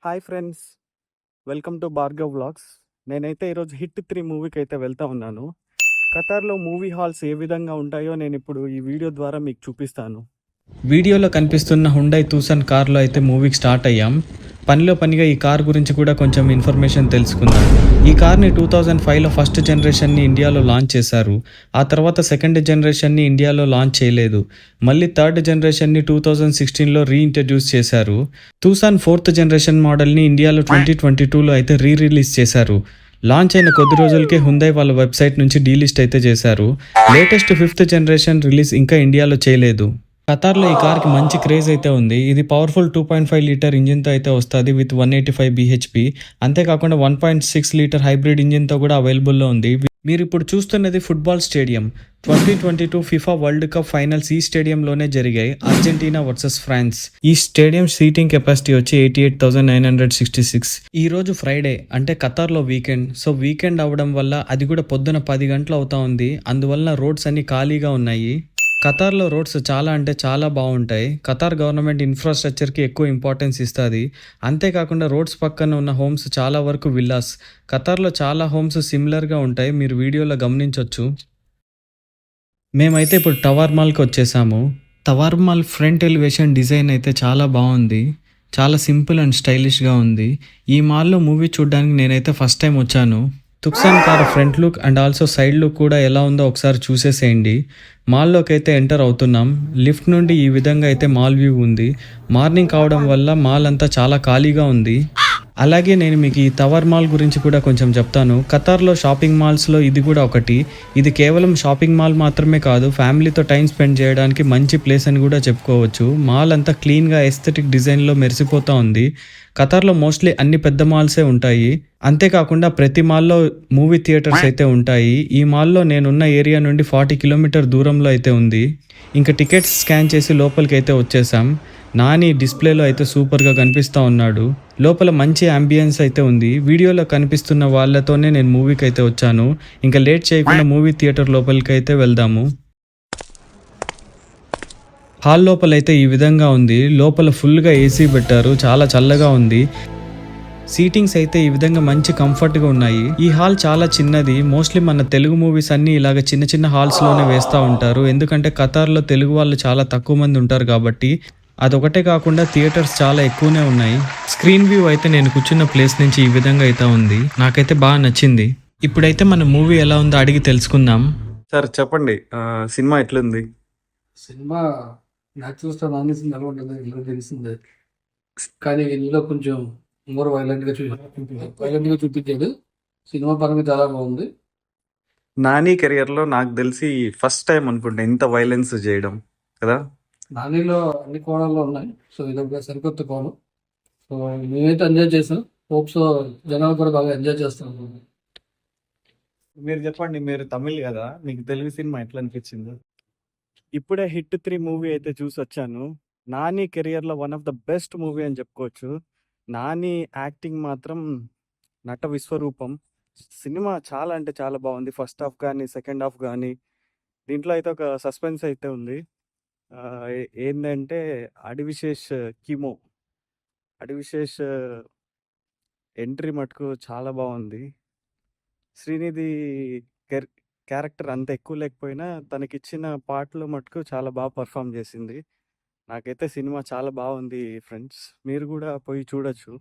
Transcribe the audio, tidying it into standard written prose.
Hi friends, welcome to Bhargav vlogs. నేనైతే ఈరోజు hit 3 మూవీకి అయితే వెళ్తా ఉన్నాను. ఖతార్లో మూవీ హాల్స్ ఏ విధంగా ఉంటాయో నేను ఇప్పుడు ఈ వీడియో ద్వారా మీకు చూపిస్తాను. వీడియోలో కనిపిస్తున్న హుండై తూసన్ కార్లో అయితే మూవీకి స్టార్ట్ అయ్యాం. పనిలో పనిగా ఈ కార్ గురించి కూడా కొంచెం ఇన్ఫర్మేషన్ తెలుసుకుందాం. ఈ కార్ని 2005లో ఫస్ట్ జనరేషన్ని ఇండియాలో లాంచ్ చేశారు. ఆ తర్వాత సెకండ్ జనరేషన్ని ఇండియాలో లాంచ్ చేయలేదు. మళ్ళీ థర్డ్ జనరేషన్ని 2016లో రీఇంట్రడ్యూస్ చేశారు. తూసాన్ ఫోర్త్ జనరేషన్ మోడల్ని ఇండియాలో 2022లో అయితే రిలీజ్ చేశారు. లాంచ్ అయిన కొద్ది రోజులకే హుండై వాళ్ళ వెబ్సైట్ నుంచి డీలిస్ట్ అయితే చేశారు. లేటెస్ట్ ఫిఫ్త్ జనరేషన్ రిలీజ్ ఇంకా ఇండియాలో చేయలేదు. ఖతార్లో ఈ కార్కి మంచి క్రేజ్ అయితే ఉంది. ఇది పవర్ఫుల్ 2.5 లీటర్ ఇంజిన్తో అయితే వస్తుంది విత్ 185 బీహెచ్పి. అంతేకాకుండా 1.6 లీటర్ హైబ్రిడ్ ఇంజిన్తో కూడా అవైలబుల్లో ఉంది. మీరు ఇప్పుడు చూస్తున్నది football stadium. 2022 FIFA world cup finals ఈ స్టేడియంలోనే జరిగాయి. Argentina versus France. ఈ స్టేడియం సీటింగ్ కెపాసిటీ వచ్చి 88,966. ఈ రోజు ఫ్రైడే అంటే ఖతార్లో వీకెండ్. సో వీకెండ్ అవ్వడం వల్ల అది కూడా పొద్దున 10 గంటలు అవుతా ఉంది. అందువల్ల రోడ్స్ అన్ని ఖాళీగా ఉన్నాయి. ఖతార్లో రోడ్స్ చాలా అంటే చాలా బాగుంటాయి. ఖతార్ గవర్నమెంట్ ఇన్ఫ్రాస్ట్రక్చర్కి ఎక్కువ ఇంపార్టెన్స్ ఇస్తుంది. అంతేకాకుండా రోడ్స్ పక్కన ఉన్న హోమ్స్ చాలా వరకు విల్లాస్. ఖతార్లో చాలా హోమ్స్ సిమిలర్గా ఉంటాయి, మీరు వీడియోలో గమనించవచ్చు. మేమైతే ఇప్పుడు టవర్ మాల్కి వచ్చేసాము. Tower mall front elevation design అయితే చాలా బాగుంది. చాలా సింపుల్ అండ్ స్టైలిష్గా ఉంది. ఈ మాల్లో మూవీ చూడడానికి నేనైతే ఫస్ట్ టైం వచ్చాను. Tucson car front look and also side look కూడా ఎలా ఉందో ఒకసారి చూసేసేయండి. మాల్లోకి అయితే ఎంటర్ అవుతున్నాం. లిఫ్ట్ నుండి ఈ విధంగా అయితే మాల్ వ్యూ ఉంది. మార్నింగ్ కావడం వల్ల మాల్ అంతా చాలా ఖాళీగా ఉంది. అలాగే నేను మీకు ఈ టవర్ మాల్ గురించి కూడా కొంచెం చెప్తాను. ఖతార్లో షాపింగ్ మాల్స్లో ఇది కూడా ఒకటి. ఇది కేవలం షాపింగ్ మాల్ మాత్రమే కాదు, ఫ్యామిలీతో టైం స్పెండ్ చేయడానికి మంచి ప్లేస్ అని కూడా చెప్పుకోవచ్చు. మాల్ అంతా క్లీన్గా ఎస్థెటిక్ డిజైన్లో మెరిసిపోతూ ఉంది. ఖతార్లో మోస్ట్లీ అన్ని పెద్ద మాల్సే ఉంటాయి. అంతేకాకుండా ప్రతి మాల్లో మూవీ థియేటర్స్ అయితే ఉంటాయి. ఈ మాల్లో నేనున్న ఏరియా నుండి 40 కిలోమీటర్ దూరంలో అయితే ఉంది. ఇంకా టికెట్స్ స్కాన్ చేసి లోపలికి అయితే వచ్చేసాం. నాని డిస్ప్లేలో అయితే సూపర్గా కనిపిస్తూ ఉన్నాడు. లోపల మంచి అంబియన్స్ అయితే ఉంది. వీడియోలో కనిపిస్తున్న వాళ్ళతోనే నేను మూవీకి అయితే వచ్చాను. ఇంకా లేట్ చేయకుండా మూవీ థియేటర్ లోపలికి అయితే వెళ్దాము. హాల్ లోపల అయితే ఈ విధంగా ఉంది. లోపల ఫుల్గా ఏసీ పెట్టారు, చాలా చల్లగా ఉంది. సీటింగ్స్ అయితే ఈ విధంగా మంచి కంఫర్ట్గా ఉన్నాయి. ఈ హాల్ చాలా చిన్నది. మోస్ట్లీ మన తెలుగు మూవీస్ అన్ని ఇలాగ చిన్న చిన్న హాల్స్లోనే వేస్తూ ఉంటారు. ఎందుకంటే ఖతార్లో తెలుగు వాళ్ళు చాలా తక్కువ మంది ఉంటారు కాబట్టి. అదొకటే కాకుండా థియేటర్స్ చాలా ఎక్కువనే ఉన్నాయి. స్క్రీన్ వ్యూ అయితే నేను కూర్చున్న ప్లేస్ నుంచి ఈ విధంగా అయితే ఉంది. నాకైతే బాగా నచ్చింది. ఇప్పుడైతే మన మూవీ ఎలా ఉందో అడిగి తెలుసుకుందాం. సార్ చెప్పండి, సినిమా ఎట్లుంది? సినిమా నాకు చూస్తాను అనిసింది ఎలా ఉంటుంది ఇలా తెలిసిందే, కానీ ఇందులో కొంచెం మోర్ వైలెంట్గా చూపించాడు. సినిమా పరంగా చాలా బాగుంది. నాని కెరియర్లో నాకు తెలిసి ఫస్ట్ టైం అనుకుంటా ఇంత వైలెన్స్ చేయడం కదా. నానిలో అన్ని కోణాల్లో ఉన్నాయి, సో ఇదొక సరికొత్త కోణం. సో మేమైతే ఎంజాయ్ చేసాం. హోప్స్ జనాలు కూడా బాగా ఎంజాయ్ చేస్తాం. మీరు చెప్పండి, మీరు తమిళ్ కదా, మీకు తెలుగు సినిమా ఎట్లా అనిపించింది? ఇప్పుడే హిట్ 3 మూవీ అయితే చూసి వచ్చాను. నాని కెరియర్లో one of the best movie అని చెప్పుకోవచ్చు. నాని యాక్టింగ్ మాత్రం నట విశ్వరూపం. సినిమా చాలా అంటే చాలా బాగుంది. ఫస్ట్ హాఫ్ కానీ సెకండ్ హాఫ్ కానీ. దీంట్లో అయితే ఒక సస్పెన్స్ అయితే ఉంది. ఏంటంటే అడివిశేష్ కీమో, అడివిశేష్ ఎంట్రీ మటుకు చాలా బాగుంది. శ్రీనిధి క్యారెక్టర్ అంత ఎక్కువ లేకపోయినా తనకిచ్చిన పాటలో మటుకు చాలా బాగా పర్ఫామ్ చేసింది. నాకైతే సినిమా చాలా బాగుంది ఫ్రెండ్స్, మీరు కూడా పోయి చూడొచ్చు.